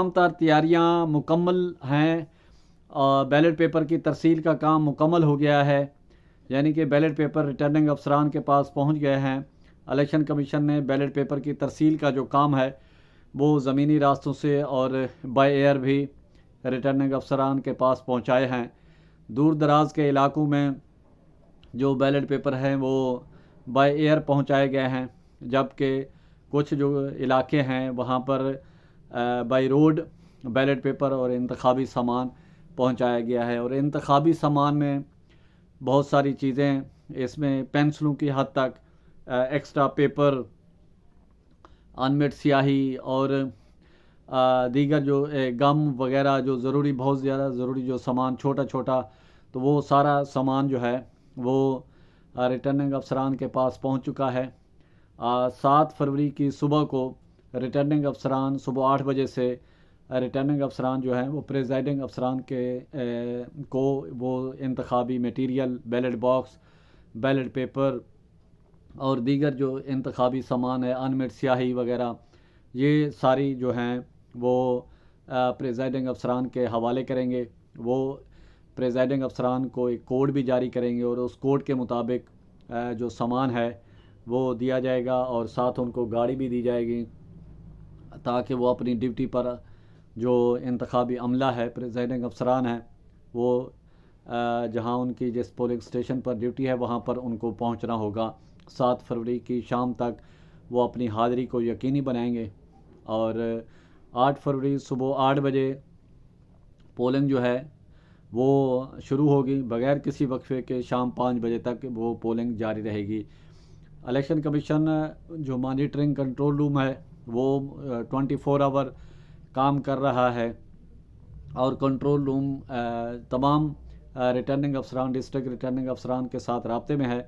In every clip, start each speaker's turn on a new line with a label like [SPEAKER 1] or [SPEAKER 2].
[SPEAKER 1] تمام تر تیاریاں مکمل ہیں اور بیلٹ پیپر کی ترسیل کا کام مکمل ہو گیا ہے، یعنی کہ بیلٹ پیپر ریٹرننگ افسران کے پاس پہنچ گئے ہیں۔ الیکشن کمیشن نے بیلٹ پیپر کی ترسیل کا جو کام ہے وہ زمینی راستوں سے اور بائی ایئر بھی ریٹرننگ افسران کے پاس پہنچائے ہیں۔ دور دراز کے علاقوں میں جو بیلٹ پیپر ہیں وہ بائی ایئر پہنچائے گئے ہیں، جبکہ کچھ جو علاقے ہیں وہاں پر بائی روڈ بیلٹ پیپر اور انتخابی سامان پہنچایا گیا ہے۔ اور انتخابی سامان میں بہت ساری چیزیں، اس میں پینسلوں کی حد تک ایکسٹرا پیپر، انمٹ سیاہی اور دیگر جو گم وغیرہ جو ضروری، بہت زیادہ ضروری جو سامان چھوٹا چھوٹا، تو وہ سارا سامان جو ہے وہ ریٹرننگ افسران کے پاس پہنچ چکا ہے۔ 7 فروری کی صبح کو ریٹرننگ افسران صبح 8 بجے سے ریٹرننگ افسران جو ہیں وہ پریزائڈنگ افسران کے کو وہ انتخابی material, ballot box, ballot paper اور دیگر جو انتخابی سامان ہے، انمٹ سیاہی وغیرہ، یہ ساری جو ہیں وہ پریزائڈنگ افسران کے حوالے کریں گے۔ وہ پریزائڈنگ افسران کو ایک کوڈ بھی جاری کریں گے اور اس کوڈ کے مطابق جو سامان ہے وہ دیا جائے گا، اور ساتھ ان کو گاڑی بھی دی جائے گی تاکہ وہ اپنی ڈیوٹی پر جو انتخابی عملہ ہے، پریزائڈنگ افسران ہیں، وہ جہاں ان کی جس پولنگ سٹیشن پر ڈیوٹی ہے وہاں پر ان کو پہنچنا ہوگا۔ 7 فروری کی شام تک وہ اپنی حاضری کو یقینی بنائیں گے، اور 8 فروری صبح 8 بجے پولنگ جو ہے وہ شروع ہوگی بغیر کسی وقفے کے۔ شام 5 بجے تک وہ پولنگ جاری رہے گی۔ الیکشن کمیشن جو مانیٹرنگ کنٹرول روم ہے وہ 24 آور کام کر رہا ہے، اور کنٹرول روم تمام ریٹرننگ افسران، ڈسٹرکٹ ریٹرننگ افسران کے ساتھ رابطے میں ہے۔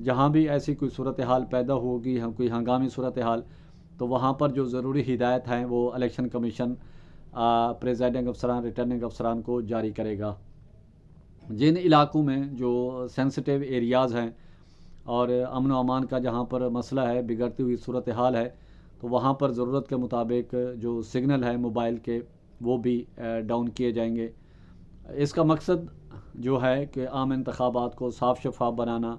[SPEAKER 1] جہاں بھی ایسی کوئی صورتحال پیدا ہوگی، کوئی ہنگامی صورتحال، تو وہاں پر جو ضروری ہدایت ہیں وہ الیکشن کمیشن پریزائڈنگ افسران، ریٹرننگ افسران کو جاری کرے گا۔ جن علاقوں میں جو سینسٹیو ایریاز ہیں اور امن و امان کا جہاں پر مسئلہ ہے، بگڑتی ہوئی صورتحال ہے، تو وہاں پر ضرورت کے مطابق جو سگنل ہے موبائل کے وہ بھی ڈاؤن کیے جائیں گے۔ اس کا مقصد جو ہے کہ عام انتخابات کو صاف شفاف بنانا،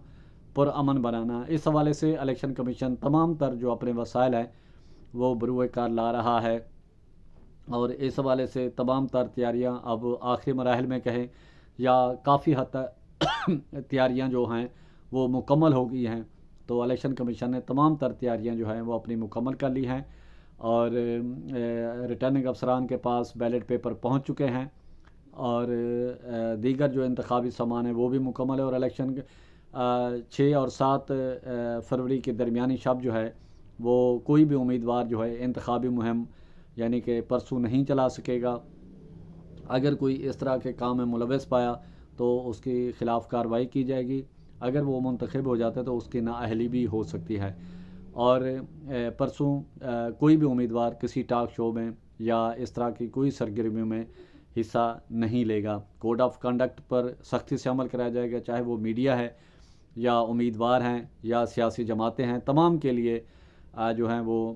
[SPEAKER 1] پرامن بنانا۔ اس حوالے سے الیکشن کمیشن تمام تر جو اپنے وسائل ہیں وہ بروئے کار لا رہا ہے، اور اس حوالے سے تمام تر تیاریاں اب آخری مراحل میں کہیں یا کافی حد تک تیاریاں جو ہیں وہ مکمل ہو گئی ہیں۔ تو الیکشن کمیشن نے تمام تر تیاریاں جو ہیں وہ اپنی مکمل کر لی ہیں، اور ریٹرننگ افسران کے پاس بیلٹ پیپر پہنچ چکے ہیں، اور دیگر جو انتخابی سامان ہے وہ بھی مکمل ہے۔ اور الیکشن 6 اور 7 فروری کے درمیانی شب جو ہے وہ کوئی بھی امیدوار جو ہے انتخابی مہم یعنی کہ پرسوں نہیں چلا سکے گا۔ اگر کوئی اس طرح کے کام میں ملوث پایا تو اس کے خلاف کارروائی کی جائے گی۔ اگر وہ منتخب ہو جاتا ہے تو اس کی نااہلی بھی ہو سکتی ہے۔ اور پرسوں کوئی بھی امیدوار کسی ٹاک شو میں یا اس طرح کی کوئی سرگرمیوں میں حصہ نہیں لے گا۔ کوڈ آف کنڈکٹ پر سختی سے عمل کرایا جائے گا، چاہے وہ میڈیا ہے یا امیدوار ہیں یا سیاسی جماعتیں ہیں، تمام کے لیے جو ہیں وہ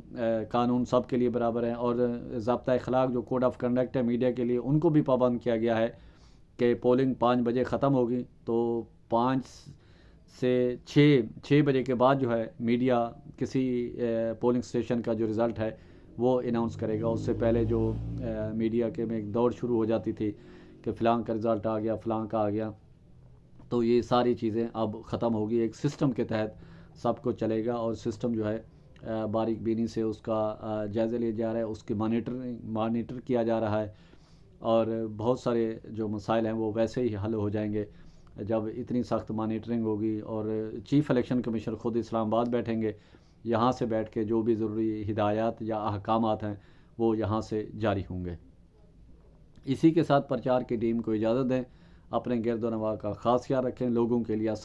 [SPEAKER 1] قانون سب کے لیے برابر ہیں۔ اور ضابطہ اخلاق جو کوڈ آف کنڈکٹ ہے میڈیا کے لیے، ان کو بھی پابند کیا گیا ہے کہ پولنگ 5 بجے ختم ہوگی، تو 5 سے 6 بجے کے بعد جو ہے میڈیا کسی پولنگ سٹیشن کا جو رزلٹ ہے وہ اناؤنس کرے گا۔ اس سے پہلے جو میڈیا کے میں ایک دوڑ شروع ہو جاتی تھی کہ فلاں کا رزلٹ آ گیا، فلاں کا آ گیا، تو یہ ساری چیزیں اب ختم ہوگی۔ ایک سسٹم کے تحت سب کو چلے گا، اور سسٹم جو ہے باریک بینی سے اس کا جائزہ لیا جا رہا ہے، اس کی مانیٹر کیا جا رہا ہے، اور بہت سارے جو مسائل ہیں وہ ویسے ہی حل ہو جائیں گے جب اتنی سخت مانیٹرنگ ہوگی۔ اور چیف الیکشن کمیشنر خود اسلام آباد بیٹھیں گے، یہاں سے بیٹھ کے جو بھی ضروری ہدایات یا احکامات ہیں وہ یہاں سے جاری ہوں گے۔ اسی کے ساتھ پرچار کی ٹیم کو اجازت دیں، اپنے گرد و نواح کا خاص خیال رکھیں، لوگوں کے لیے